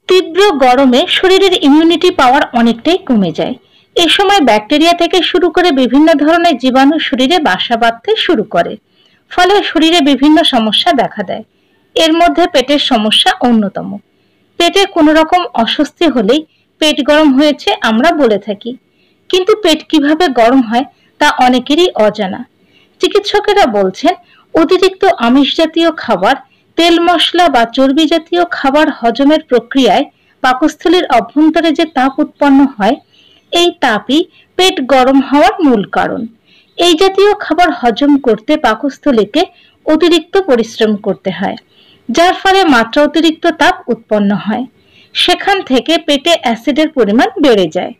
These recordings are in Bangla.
তীব্র গরমে শরীরের ইমিউনিটি পাওয়ার অনেকটাই কমে যায়। এ সময় ব্যাকটেরিয়া থেকে শুরু করে বিভিন্ন ধরনের জীবাণু শরীরে বাসা বাঁধতে শুরু করে, ফলে শরীরে বিভিন্ন সমস্যা দেখা দেয়। এর মধ্যে পেটের সমস্যা অন্যতম। পেটে কোনো রকম অস্বস্তি হলেই পেট গরম হয়েছে আমরা বলে থাকি, কিন্তু পেট কিভাবে গরম হয় তা অনেকেরই অজানা। চিকিৎসকেরা বলছেন, অতিরিক্ত আমিষ জাতীয় খাবার, তেল মশলা বা চর্বি জাতীয় খাবার হজমের প্রক্রিয়ায় পাকস্থলীর অভ্যন্তরে যে তাপ উৎপন্ন হয়, এই তাপই পেট গরম হওয়ার মূল কারণ। এই জাতীয় খাবার হজম করতে পাকস্থলীকে অতিরিক্ত পরিশ্রম করতে হয়, যার ফলে মাত্রা অতিরিক্ত তাপ উৎপন্ন হয়। সেখান থেকে পেটে অ্যাসিডের পরিমাণ বেড়ে যায়।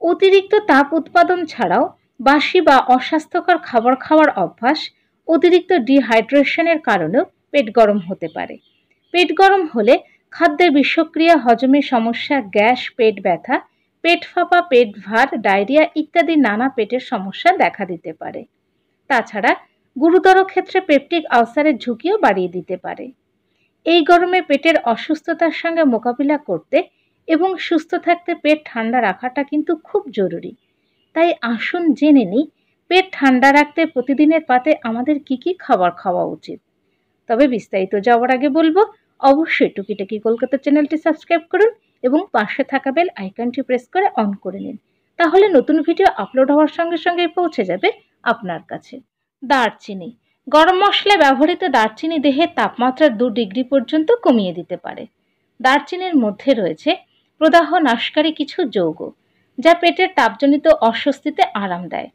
অতিরিক্ত তাপ উৎপাদন ছাড়াও বাসি বা অস্বাস্থ্যকর খাবার খাওয়ার অভ্যাস, অতিরিক্ত ডিহাইড্রেশনের কারণেও পেট গরম হতে পারে। পেট গরম হলে খাদ্যের বিষক্রিয়া, হজমের সমস্যা, গ্যাস, পেট ব্যথা, পেট ফাঁপা, পেট ভার, ডায়রিয়া ইত্যাদি নানা পেটের সমস্যা দেখা দিতে পারে। তাছাড়া গুরুতর ক্ষেত্রে পেপটিক আলসারের ঝুঁকিও বাড়িয়ে দিতে পারে। এই গরমে পেটের অসুস্থতার সঙ্গে মোকাবিলা করতে এবং সুস্থ থাকতে পেট ঠান্ডা রাখাটা কিন্তু খুব জরুরি। তাই আসুন জেনে নিই, পেট ঠান্ডা রাখতে প্রতিদিনের পাতে আমাদের কি কি খাবার খাওয়া উচিত। তবে বিস্তারিত যাওয়ার আগে বলবো, অবশ্যই টুকিটাকি কলকাতা চ্যানেলটি সাবস্ক্রাইব করুন এবং পাশে থাকা বেল আইকনটি প্রেস করে অন করে নিন। তাহলে নতুন ভিডিও আপলোড হওয়ার সঙ্গে সঙ্গে পৌঁছে যাবে আপনার কাছে। দারচিনি। গরম মশলায় ব্যবহৃত দারচিনি দেহের তাপমাত্রা 2 ডিগ্রি পর্যন্ত কমিয়ে দিতে পারে। দারচিনির মধ্যে রয়েছে প্রদাহ নাশকারী কিছু যৌগ, যা পেটের তাপজনিত অস্বস্তিতে আরাম দেয়।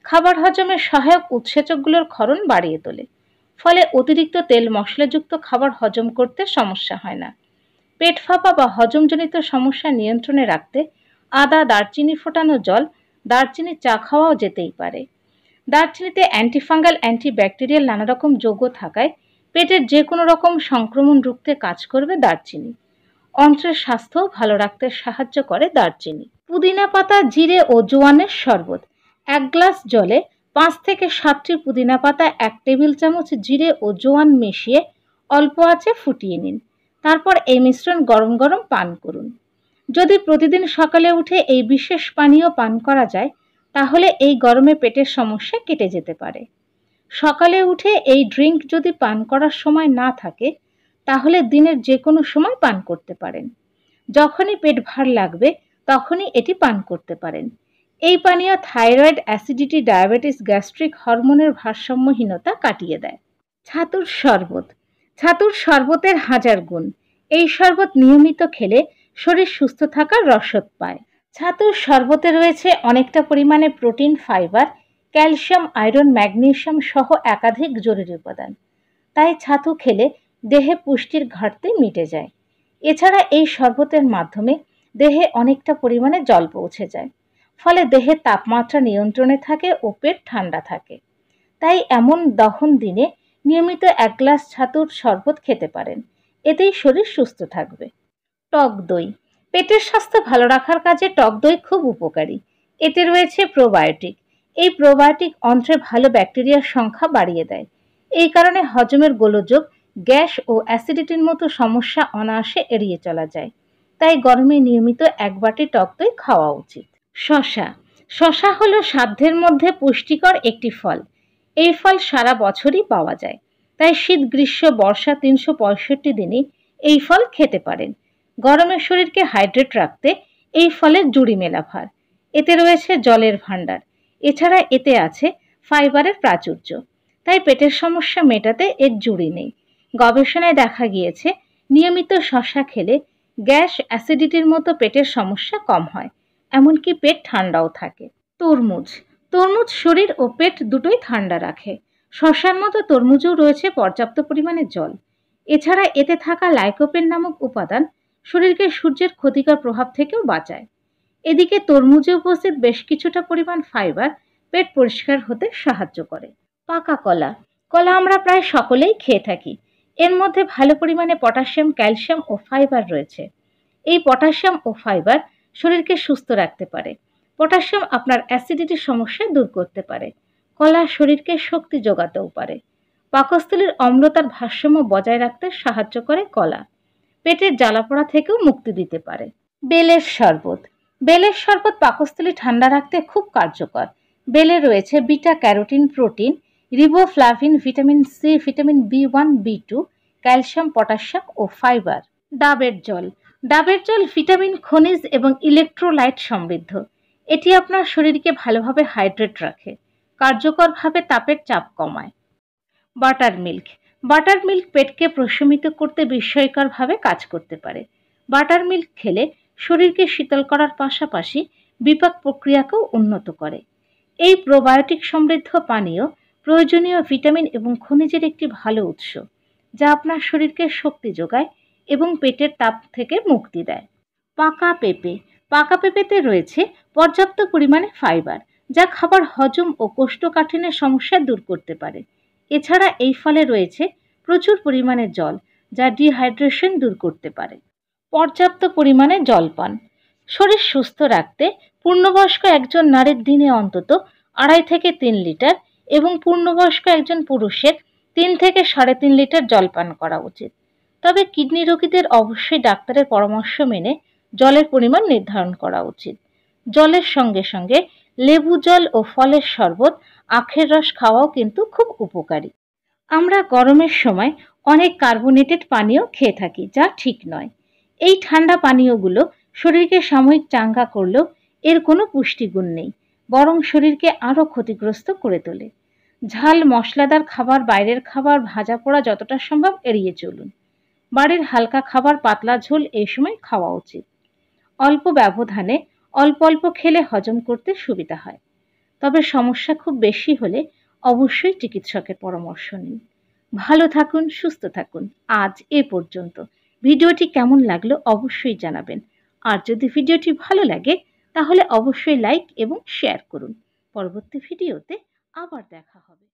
খাবার হজমের সহায়ক উৎসেচকগুলোর ক্ষরণ বাড়িয়ে তোলে, ফলে অতিরিক্ত তেল মশলাযুক্ত খাবার হজম করতে সমস্যা হয় না। পেট ফাঁপা বা হজমজনিত সমস্যা নিয়ন্ত্রণে রাখতে আদা, দারচিনি ফোটানো জল, দারচিনির চা খাওয়াও যেতেই পারে। দারচিনিতে অ্যান্টিফাঙ্গাল, অ্যান্টিব্যাকটেরিয়াল নানা রকম যৌগ থাকায় পেটের যে কোনো রকম সংক্রমণ রুখতে কাজ করবে দারচিনি। অন্ত্রের স্বাস্থ্য ভালো রাখতে সাহায্য করে দারচিনি। পুদিনা পাতা, জিরে ও জোয়ানের শরবত। 1 গ্লাস জলে 5 থেকে 7টি পুদিনা পাতা, 1 টেবিল চামচ জিরে ও জোয়ান মিশিয়ে অল্প আঁচে ফুটিয়ে নিন। তারপর এই মিশ্রণ গরম গরম পান করুন। যদি প্রতিদিন সকালে উঠে এই বিশেষ পানীয় পান করা যায়, তাহলে এই গরমে পেটের সমস্যা কেটে যেতে পারে। সকালে উঠে এই ড্রিঙ্ক যদি পান করার সময় না থাকে, তাহলে দিনের যে কোনো সময় পান করতে পারেন। যখনই পেট ভার লাগবে তখনই এটি পান করতে পারেন। এই পানীয় থাইরয়েড, অ্যাসিডিটি, ডায়াবেটিস, গ্যাস্ট্রিক হরমোনের ভারসাম্যহীনতা কাটিয়ে দেয়। ছাতুর শরবত। ছাতুর শরবতের হাজার গুণ। এই শরবত নিয়মিত খেলে শরীর সুস্থ থাকার রসদ পায়। ছাতুর শরবতে রয়েছে অনেকটা পরিমাণে protein, fibre, calcium, iron, magnesium সহ একাধিক জরুরি উপাদান। তাই ছাতু খেলে দেহে পুষ্টির ঘাটতি মিটে যায়। এছাড়া এই শরবতের মাধ্যমে দেহে অনেকটা পরিমাণে জল পৌঁছে যায়, ফলে দেহের তাপমাত্রা নিয়ন্ত্রণে থাকে ও পেট ঠান্ডা থাকে। তাই এমন দহন দিনে নিয়মিত 1 গ্লাস ছাতুর শরবত খেতে পারেন। এতেই শরীর সুস্থ থাকবে। টক দই। পেটের স্বাস্থ্য ভালো রাখার কাজে টক দই খুব উপকারী। এতে রয়েছে প্রোবায়োটিক। এই প্রোবায়োটিক অন্ত্রে ভালো ব্যাকটেরিয়ার সংখ্যা বাড়িয়ে দেয়। এই কারণে হজমের গোলযোগ, গ্যাস ও অ্যাসিডিটির মতো সমস্যা অনায়াসে এড়িয়ে চলা যায়। তাই গরমে নিয়মিত 1 বাটি টক দই খাওয়া উচিত। শসা। শসা হলো সাধ্যের মধ্যে পুষ্টিকর একটি ফল। এই ফল সারা বছরই পাওয়া যায়। তাই শীত, গ্রীষ্ম, বর্ষা 365 দিনই এই ফল খেতে পারেন। গরমের শরীরকে হাইড্রেট রাখতে এই ফলের জুড়ি মেলা ভার। এতে রয়েছে জলের ভাণ্ডার। এছাড়া এতে আছে ফাইবারের প্রাচুর্য। তাই পেটের সমস্যা মেটাতে এর জুড়ি নেই। গবেষণায় দেখা গিয়েছে, নিয়মিত শসা খেলে গ্যাস, অ্যাসিডিটির মতো পেটের সমস্যা কম হয়। এমনকি পেট ঠান্ডাও থাকে। তরমুজ। তরমুজ শরীর ও পেট দুটোই ঠান্ডা রাখে। শসার মতো তরমুজেও রয়েছে পর্যাপ্ত পরিমাণে জল। এছাড়া এতে থাকা লাইকোপেন নামক উপাদান শরীরকে সূর্যের ক্ষতিকর প্রভাব থেকেও বাঁচায়। এদিকে তরমুজে উপস্থিত বেশ কিছুটা পরিমাণ ফাইবার পেট পরিষ্কার হতে সাহায্য করে। পাকা কলা। কলা আমরা প্রায় সকলেই খেয়ে থাকি। এর মধ্যে ভালো পরিমাণে পটাশিয়াম, ক্যালসিয়াম ও ফাইবার রয়েছে। এই পটাশিয়াম ও ফাইবার শরীরকে সুস্থ রাখতে পারে। পটাশিয়াম আপনার অ্যাসিডিটির সমস্যা দূর করতে পারে। কলা শরীরকে শক্তি যোগাতেও পারে। পাকস্থলীর অম্লতার ভারসাম্য বজায় রাখতে সাহায্য করে কলা। পেটের জ্বালাপোড়া থেকেও মুক্তি দিতে পারে। বেলের শরবত। বেলের শরবত পাকস্থলী ঠান্ডা রাখতে খুব কার্যকর। বেলে রয়েছে beta carotene, protein, riboflavin, vitamin C, vitamin B1, B2, calcium, potassium ও ফাইবার। ডাবের জল। ডাবের জল ভিটামিন, খনিজ এবং ইলেকট্রোলাইট সমৃদ্ধ। এটি আপনার শরীরকে ভালোভাবে হাইড্রেট রাখে, কার্যকরভাবে তাপের চাপ কমায়। Butter milk. বাটার মিল্ক পেটকে প্রশমিত করতে বিস্ময়করভাবে কাজ করতে পারে। বাটার মিল্ক খেলে শরীরকে শীতল করার পাশাপাশি বিপাক প্রক্রিয়াকেও উন্নত করে। এই প্রোবায়োটিক সমৃদ্ধ পানীয় প্রয়োজনীয় ভিটামিন এবং খনিজের একটি ভালো উৎস, যা আপনার শরীরকে শক্তি যোগায় এবং পেটের তাপ থেকে মুক্তি দেয়। পাকা পেঁপে। পাকা পেঁপেতে রয়েছে পর্যাপ্ত পরিমাণে ফাইবার, যা খাবার হজম ও কোষ্ঠকাঠিন্যের সমস্যা দূর করতে পারে। এছাড়া এই ফলে রয়েছে প্রচুর পরিমাণে জল, যা ডিহাইড্রেশন দূর করতে পারে। পর্যাপ্ত পরিমাণে জল পান। শরীর সুস্থ রাখতে পূর্ণবয়স্ক একজন নারীর দিনে অন্তত 2.5 থেকে 3 লিটার এবং পূর্ণবয়স্ক একজন পুরুষের 3 থেকে 3.5 লিটার জল পান করা উচিত। তবে কিডনি রোগীদের অবশ্যই ডাক্তারের পরামর্শ মেনে জলের পরিমাণ নির্ধারণ করা উচিত। জলের সঙ্গে সঙ্গে লেবু জল ও ফলের শরবত, আখের রস খাওয়াও কিন্তু খুব উপকারী। আমরা গরমের সময় অনেক কার্বোনেটেড পানীয় খেয়ে থাকি, যা ঠিক নয়। এই ঠান্ডা পানীয়গুলো শরীরকে সাময়িক চাঙ্গা করলেও এর কোনো পুষ্টিগুণ নেই, বরং শরীরকে আরও ক্ষতিগ্রস্ত করে তোলে। ঝাল মশলাদার খাবার, বাইরের খাবার, ভাজা পোড়া যতটা সম্ভব এড়িয়ে চলুন। বাড়ির হালকা খাবার, পাতলা ঝোল এই সময় খাওয়া উচিত। অল্প ব্যবধানে অল্প অল্প খেলে হজম করতে সুবিধা হয়। তবে সমস্যা খুব বেশি হলে অবশ্যই চিকিৎসকের পরামর্শ নিন। ভালো থাকুন, সুস্থ থাকুন। আজ এ পর্যন্ত। ভিডিওটি কেমন লাগলো অবশ্যই জানাবেন। আর যদি ভিডিওটি ভালো লাগে তাহলে অবশ্যই লাইক এবং শেয়ার করুন। পরবর্তী ভিডিওতে আবার দেখা হবে।